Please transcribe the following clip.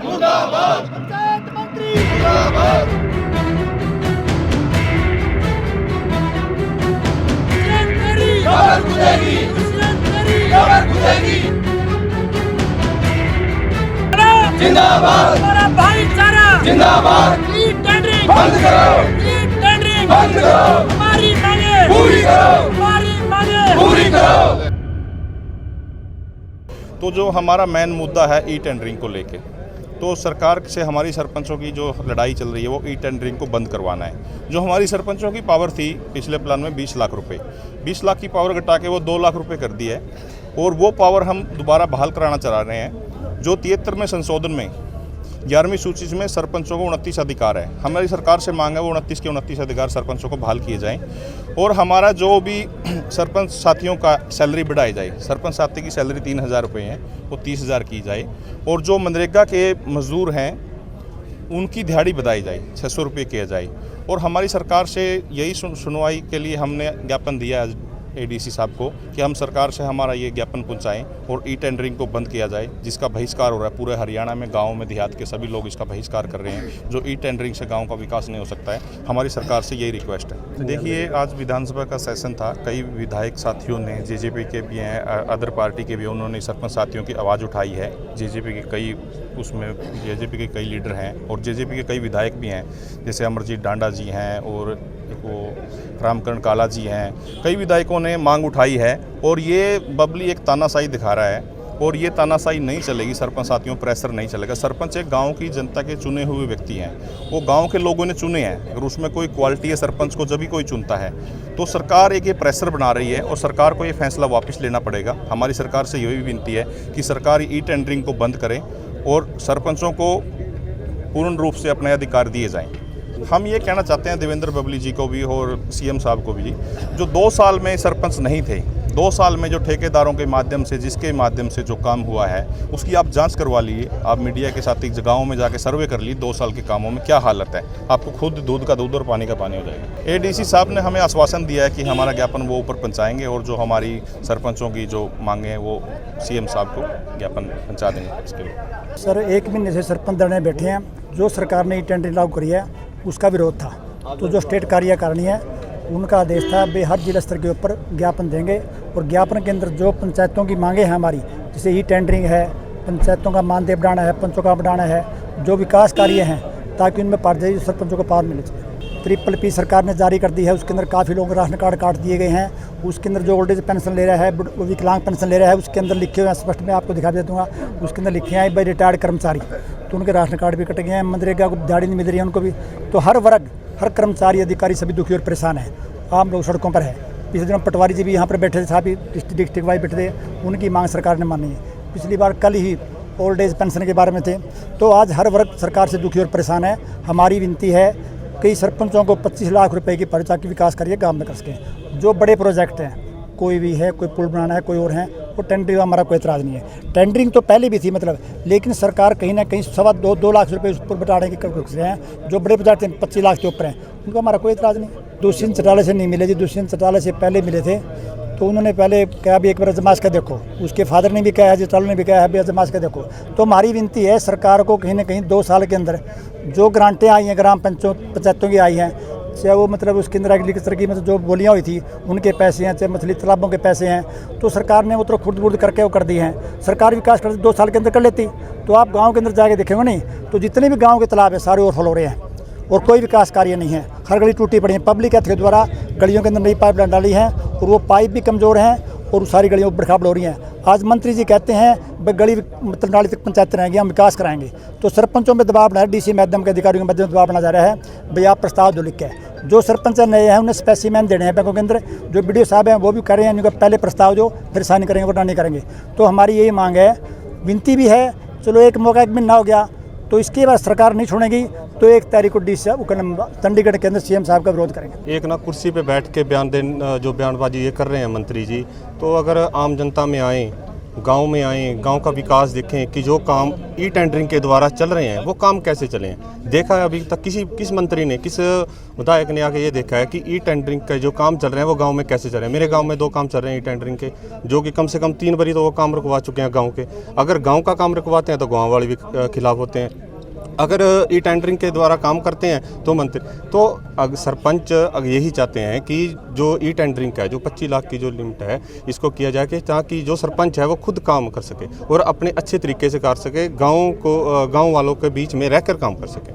मुर्दाबाद पंचायत मंत्री मुर्दाबाद खबर खुदेगी खबर खुदेगी जिंदाबाद हमारा भाईचारा जिंदाबाद टेंडरिंग बंद करो टेंडरिंग बंद करो हमारी मांगे पूरी करो हमारी मांगे पूरी करो। तो जो हमारा मेन मुद्दा है ई टेंडरिंग को लेके, तो सरकार से हमारी सरपंचों की जो लड़ाई चल रही है वो ई टेंडरिंग को बंद करवाना है। जो हमारी सरपंचों की पावर थी पिछले प्लान में 20 लाख रुपए, 20 लाख की पावर घटा के वो 2 लाख रुपए कर दी है और वो पावर हम दोबारा बहाल कराना चाह रहे हैं। जो 73वें संशोधन में 11वीं सूची में सरपंचों को 29 अधिकार है, हमारी सरकार से मांग है वो 29 के 29 अधिकार सरपंचों को बहाल किए जाएं और हमारा जो भी सरपंच साथियों का सैलरी बढ़ाई जाए। सरपंच साथी की सैलरी 3000 रुपये है वो 30,000 की जाए और जो मनरेगा के मजदूर हैं उनकी दिहाड़ी बढ़ाई जाए, 600 रुपये किया जाए। और हमारी सरकार से यही सुनवाई के लिए हमने ज्ञापन दिया है एडीसी साहब को कि हम सरकार से हमारा ये ज्ञापन पहुंचाएं और ई टेंडरिंग को बंद किया जाए, जिसका बहिष्कार हो रहा है पूरे हरियाणा में। गाँव में देहात के सभी लोग इसका बहिष्कार कर रहे हैं। जो ई टेंडरिंग से गाँव का विकास नहीं हो सकता है। हमारी सरकार से यही रिक्वेस्ट है। देखिए, आज विधानसभा का सेशन था, कई विधायक साथियों ने, जेजेपी के भी हैं, अदर पार्टी के भी, उन्होंने सरपंच साथियों की आवाज़ उठाई है। जेजेपी के कई कई लीडर हैं और जेजेपी के कई विधायक भी हैं, जैसे अमरजीत डांडा जी हैं और वो रामकरण काला जी हैं। कई विधायकों ने मांग उठाई है और ये बबली एक तानाशाही दिखा रहा है और ये तानाशाही नहीं चलेगी। सरपंच साथियों प्रेशर नहीं चलेगा। सरपंच एक गांव की जनता के चुने हुए व्यक्ति हैं, वो गांव के लोगों ने चुने हैं। अगर उसमें कोई क्वालिटी है सरपंच को जब भी कोई चुनता है, तो सरकार एक ये प्रेशर बना रही है और सरकार को ये फैसला वापस लेना पड़ेगा। हमारी सरकार से यही विनती है कि सरकार ई टेंडरिंग को बंद करे और सरपंचों को पूर्ण रूप से अपने अधिकार दिए जाएँ। हम ये कहना चाहते हैं देवेंद्र बबली जी को भी और सीएम साहब को भी, जो 2 साल में सरपंच नहीं थे, 2 साल में जो ठेकेदारों के माध्यम से, जिसके माध्यम से जो काम हुआ है, उसकी आप जांच करवा लीजिए। आप मीडिया के साथ गाँव में जाके सर्वे कर लीजिए 2 साल के कामों में क्या हालत है। आपको खुद दूध का दूध और पानी का पानी हो जाएगा। एडीसी साहब ने हमें आश्वासन दिया है कि हमारा ज्ञापन वो ऊपर पहुँचाएंगे और जो हमारी सरपंचों की जो मांगे हैं वो सीएम साहब को ज्ञापन पहुँचा देंगे। इसके लिए सर 1 महीने से सरपंच धरने बैठे हैं। जो सरकार ने ई टेंडरिंग लागू करी है उसका विरोध था, तो जो स्टेट कार्यकारिणी है उनका आदेश था वे हर जिला स्तर के ऊपर ज्ञापन देंगे और ज्ञापन के अंदर जो पंचायतों की मांगे हैं हमारी, जैसे ई टेंडरिंग है, पंचायतों का मानदेय बढ़ाना है, पंचों का बढ़ाना है, जो विकास कार्य हैं, ताकि उनमें पारदर्शी सरपंचों को पावर मिले। 3PP सरकार ने जारी कर दी है, उसके अंदर काफ़ी लोगों के राशन कार्ड काट दिए गए हैं। उसके अंदर जो ओल्ड एज पेंशन ले रहा है, विकलांग पेंशन ले रहा है, उसके अंदर लिखे हुए हैं, स्पष्ट मैं आपको दिखा दे दूँगा, उसके अंदर लिखे हैं भाई रिटायर्ड कर्मचारी, तो उनके राशन कार्ड भी कट गए हैं। मनरेगा को दिहाड़ी नहीं मिल रही है उनको भी। तो हर वर्ग, हर कर्मचारी, अधिकारी सभी दुखी और परेशान है। आम लोग सड़कों पर है। पिछले दिनों पटवारी जी भी यहाँ पर बैठे थे, साहब डिस्ट्रिक्ट वाइज बैठे थे, उनकी मांग सरकार ने मानी है। पिछली बार कल ही ओल्ड एज पेंशन के बारे में थे। तो आज हर वर्ग सरकार से दुखी और परेशान है। हमारी विनती है कई सरपंचों को 25 लाख रुपए की पर्चा की विकास करिए गांव में कर सकें। जो बड़े प्रोजेक्ट हैं, कोई भी है, कोई पुल बनाना है, कोई और है, वो टेंडरिंग हमारा कोई एतराज़ नहीं है। टेंडरिंग तो पहले भी थी मतलब, लेकिन सरकार कहीं ना कहीं 2.25 लाख रुपए उस पर बढ़ाने की कोशिश हैं। जो बड़े प्रोजेक्ट 25 लाख के ऊपर हैं, उनका हमारा कोई एतराज़ नहीं। दुष्यंत चौटाला से नहीं मिले जी, दुष्यंत चौटाला से पहले मिले थे, तो उन्होंने पहले कहा भी एक बार आजमाश का देखो, उसके फादर ने भी कहा है, चौटाला ने भी कहा है भी आजमाश का देखो। तो हमारी विनती है सरकार को कहीं ना कहीं 2 साल के अंदर जो ग्रांटें आई हैं ग्राम पंचायतों की आई हैं, चाहे वो मतलब उसके अंदर एग्रीकल्चर की मतलब जो बोलियाँ हुई थी उनके पैसे हैं, चाहे मछली तालाबों के पैसे हैं, तो सरकार ने वो तो खुर्द करके वो कर दी हैं। सरकार विकास कर 2 साल के अंदर कर लेती, तो आप गाँव के अंदर जाके देखेंगे नहीं तो जितने भी गाँव के तालाब हैं सारे ओवरफ्लो हो रहे हैं और कोई विकास कार्य नहीं है। हर गली टूटी पड़ी है। पब्लिक हेल्थ के द्वारा गलियों के अंदर नई पाइपलाइन डाली है और वो पाइप भी कमज़ोर हैं और सारी गलियों उबड़ खाबड़ हो रही हैं। आज मंत्री जी कहते हैं भाई गली मतलब नाली तक पंचायत रहेंगी, हम विकास कराएंगे, तो सरपंचों में दबाव बनाया, डीसी माध्यम के अधिकारियों के माध्यम से दबाव बना जा रहा है भाई आप प्रस्ताव जो लिख के। जो सरपंच नए हैं उन्हें स्पेसिमेन देने हैं बैंकों के अंदर। जो BDO साहब हैं वो भी कर रहे हैं, उनका पहले प्रस्ताव जो फिर साइन करेंगे वरना नहीं करेंगे। तो हमारी यही मांग है, विनती भी है। चलो एक मौका 1 महीना हो गया, तो इसके बाद सरकार नहीं छोड़ेगी तो 1 तारीख को DC चंडीगढ़ के अंदर CM साहब का विरोध करेंगे। एक ना कुर्सी पे बैठ के जो बयानबाजी ये कर रहे हैं मंत्री जी, तो अगर आम जनता में आएँ गांव में आएँ, गांव का विकास देखें कि जो काम ई टेंडरिंग के द्वारा चल रहे हैं वो काम कैसे चले हैं। देखा है अभी तक किस मंत्री ने, किस विधायक ने आके ये देखा है कि ई टेंडरिंग के जो काम चल रहे हैं वो गांव में कैसे चल रहे हैं। मेरे गांव में 2 काम चल रहे हैं ई टेंडरिंग के, जो कि कम से कम 3 बारी तो वो काम रुकवा चुके हैं गाँव के। अगर गाँव का काम रुकवाते हैं तो गाँव वाले भी खिलाफ होते हैं, अगर ई टेंडरिंग के द्वारा काम करते हैं तो मंत्री। तो अगर सरपंच यही चाहते हैं कि जो ई टेंडरिंग का है, जो 25 लाख की जो लिमिट है, इसको किया जाए कि ताकि जो सरपंच है वो खुद काम कर सके और अपने अच्छे तरीके से कर सके, गाँव वालों के बीच में रहकर काम कर सके।